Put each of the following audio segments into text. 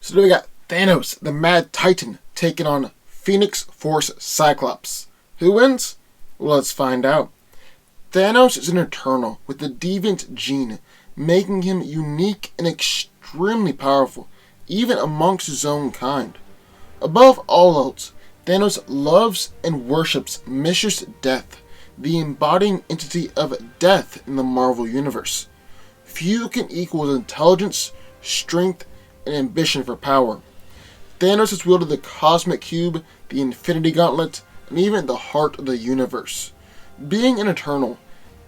So then we got Thanos, the Mad Titan, taking on Phoenix Force Cyclops. Who wins? Well, let's find out. Thanos is an Eternal with the deviant gene, making him unique and extremely powerful, even amongst his own kind. Above all else, Thanos loves and worships Mistress Death, the embodying entity of death in the Marvel Universe. Few can equal his intelligence, strength, and ambition for power. Thanos has wielded the Cosmic Cube, the Infinity Gauntlet, and even the Heart of the Universe. Being an Eternal,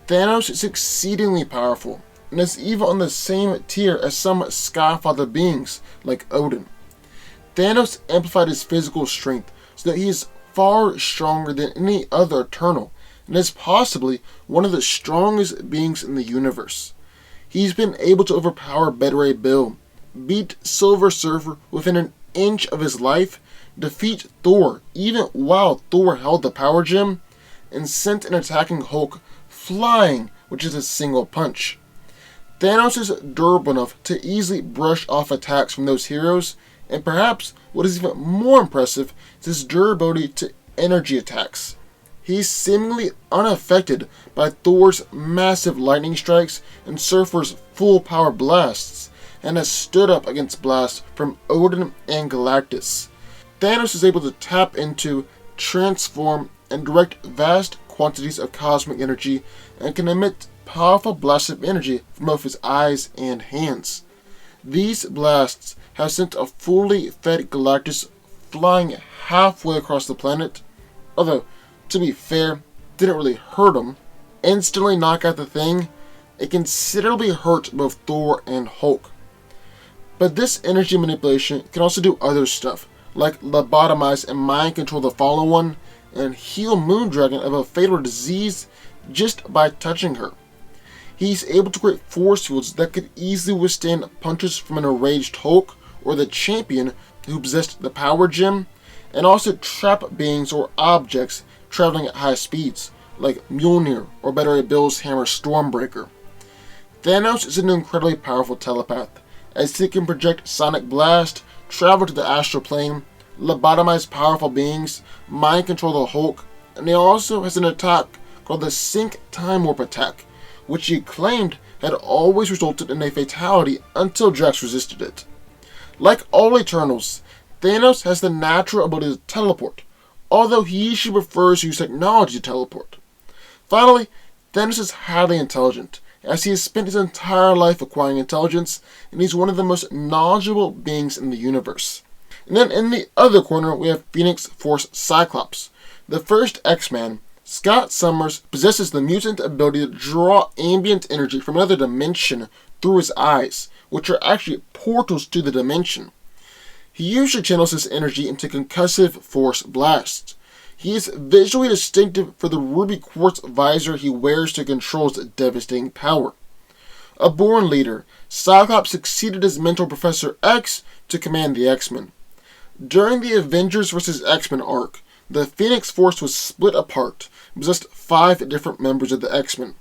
Thanos is exceedingly powerful, and is even on the same tier as some Skyfather beings, like Odin. Thanos amplified his physical strength so that he is far stronger than any other Eternal, and is possibly one of the strongest beings in the universe. He's been able to overpower Beta Ray Bill, beat Silver Surfer within an inch of his life, defeat Thor even while Thor held the power gem, and sent an attacking Hulk flying with just a single punch. Thanos is durable enough to easily brush off attacks from those heroes, and perhaps what is even more impressive is his durability to energy attacks. He's seemingly unaffected by Thor's massive lightning strikes and Surfer's full power blasts, and has stood up against blasts from Odin and Galactus. Thanos is able to tap into, transform, and direct vast quantities of cosmic energy, and can emit powerful blasts of energy from both his eyes and hands. These blasts have sent a fully fed Galactus flying halfway across the planet, although, to be fair, didn't really hurt him. Instantly knock out the thing, it considerably hurt both Thor and Hulk. But this energy manipulation can also do other stuff, like lobotomize and mind control the Fallen One, and heal Moondragon of a fatal disease just by touching her. He's able to create force fields that could easily withstand punches from an enraged Hulk or the Champion who possessed the Power Gem, and also trap beings or objects traveling at high speeds, like Mjolnir or Beta Ray Bill's hammer Stormbreaker. Thanos is an incredibly powerful telepath, as he can project sonic blast, travel to the astral plane, lobotomize powerful beings, mind control the Hulk, and he also has an attack called the Sync Time Warp attack, which he claimed had always resulted in a fatality until Drax resisted it. Like all Eternals, Thanos has the natural ability to teleport, although he usually prefers to use technology to teleport. Finally, Thanos is highly intelligent, as he has spent his entire life acquiring intelligence, and he's one of the most knowledgeable beings in the universe. And then in the other corner, we have Phoenix Force Cyclops. The first X-Man, Scott Summers, possesses the mutant ability to draw ambient energy from another dimension through his eyes, which are actually portals to the dimension. He usually channels this energy into concussive force blasts. He is visually distinctive for the ruby quartz visor he wears to control his devastating power. A born leader, Cyclops succeeded his mentor Professor X to command the X-Men. During the Avengers vs. X-Men arc, the Phoenix Force was split apart and possessed 5 different members of the X-Men.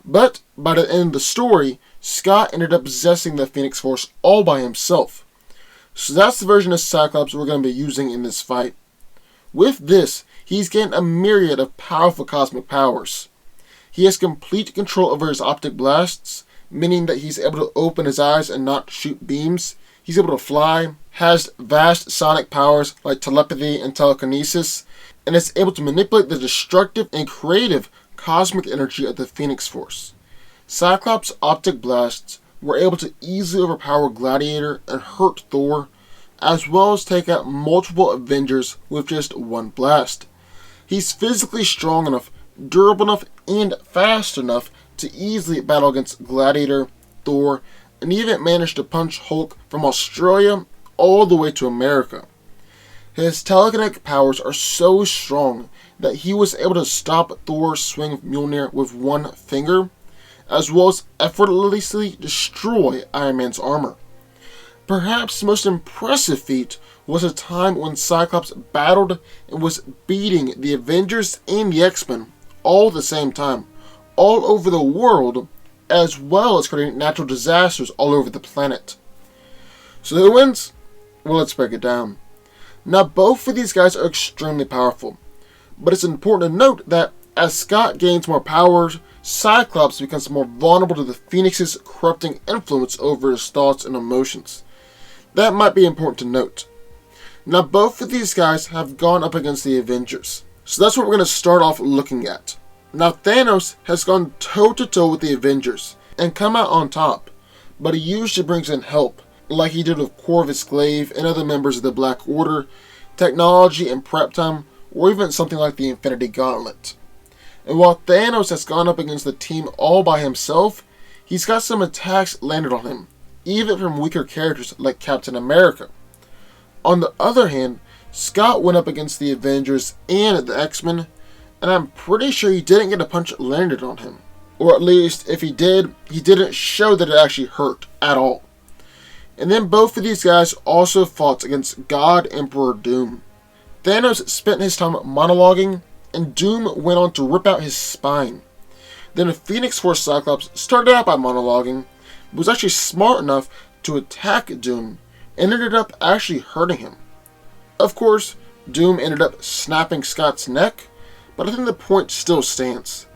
But by the end of the story, Scott ended up possessing the Phoenix Force all by himself. So that's the version of Cyclops we're going to be using in this fight. With this, he's gained a myriad of powerful cosmic powers. He has complete control over his optic blasts, meaning that he's able to open his eyes and not shoot beams. He's able to fly, has vast sonic powers like telepathy and telekinesis, and is able to manipulate the destructive and creative cosmic energy of the Phoenix Force. Cyclops' optic blasts were able to easily overpower Gladiator and hurt Thor, as well as take out multiple Avengers with just one blast. He's physically strong enough, durable enough, and fast enough to easily battle against Gladiator, Thor, and even managed to punch Hulk from Australia all the way to America. His telekinetic powers are so strong that he was able to stop Thor's swing of Mjolnir with one finger, as well as effortlessly destroy Iron Man's armor. Perhaps the most impressive feat was a time when Cyclops battled and was beating the Avengers and the X-Men all at the same time, all over the world, as well as creating natural disasters all over the planet. So who wins? Well, let's break it down. Now, both of these guys are extremely powerful, but it's important to note that as Scott gains more powers, Cyclops becomes more vulnerable to the Phoenix's corrupting influence over his thoughts and emotions. That might be important to note. Now, both of these guys have gone up against the Avengers, so that's what we're going to start off looking at. Now, Thanos has gone toe-to-toe with the Avengers and come out on top, but he usually brings in help, like he did with Corvus Glaive and other members of the Black Order, technology and prep time, or even something like the Infinity Gauntlet. And while Thanos has gone up against the team all by himself, he's got some attacks landed on him, even from weaker characters like Captain America. On the other hand, Scott went up against the Avengers and the X-Men, and I'm pretty sure he didn't get a punch landed on him. Or at least, if he did, he didn't show that it actually hurt at all. And then both of these guys also fought against God Emperor Doom. Thanos spent his time monologuing, and Doom went on to rip out his spine. Then the Phoenix Force Cyclops started out by monologuing, but was actually smart enough to attack Doom, and ended up actually hurting him. Of course, Doom ended up snapping Scott's neck, but I think the point still stands.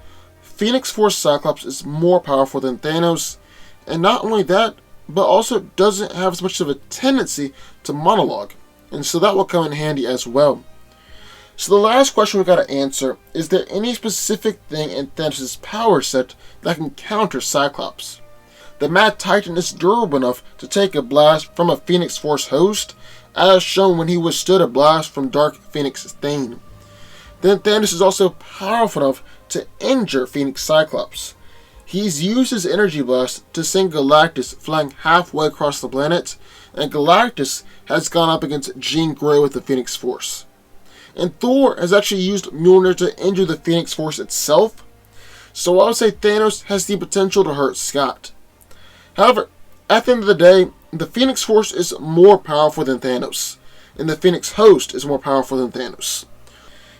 Phoenix Force Cyclops is more powerful than Thanos, and not only that, but also doesn't have as much of a tendency to monologue, and so that will come in handy as well. So the last question we've got to answer, is there any specific thing in Thanos' power set that can counter Cyclops? The Mad Titan is durable enough to take a blast from a Phoenix Force host, as shown when he withstood a blast from Dark Phoenix Thane. Then Thanos is also powerful enough to injure Phoenix Cyclops. He's used his energy blast to send Galactus flying halfway across the planet, and Galactus has gone up against Jean Grey with the Phoenix Force. And Thor has actually used Mjolnir to injure the Phoenix Force itself, so I would say Thanos has the potential to hurt Scott. However, at the end of the day, the Phoenix Force is more powerful than Thanos, and the Phoenix Host is more powerful than Thanos.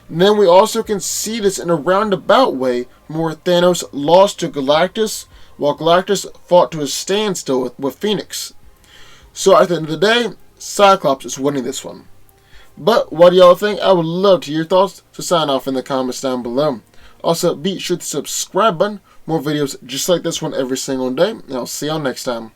And then we also can see this in a roundabout way where Thanos lost to Galactus, while Galactus fought to a standstill with Phoenix. So at the end of the day, Cyclops is winning this one. But what do y'all think? I would love to hear your thoughts, so sign off in the comments down below. Also, be sure to subscribe button, more videos just like this one every single day, and I'll see y'all next time.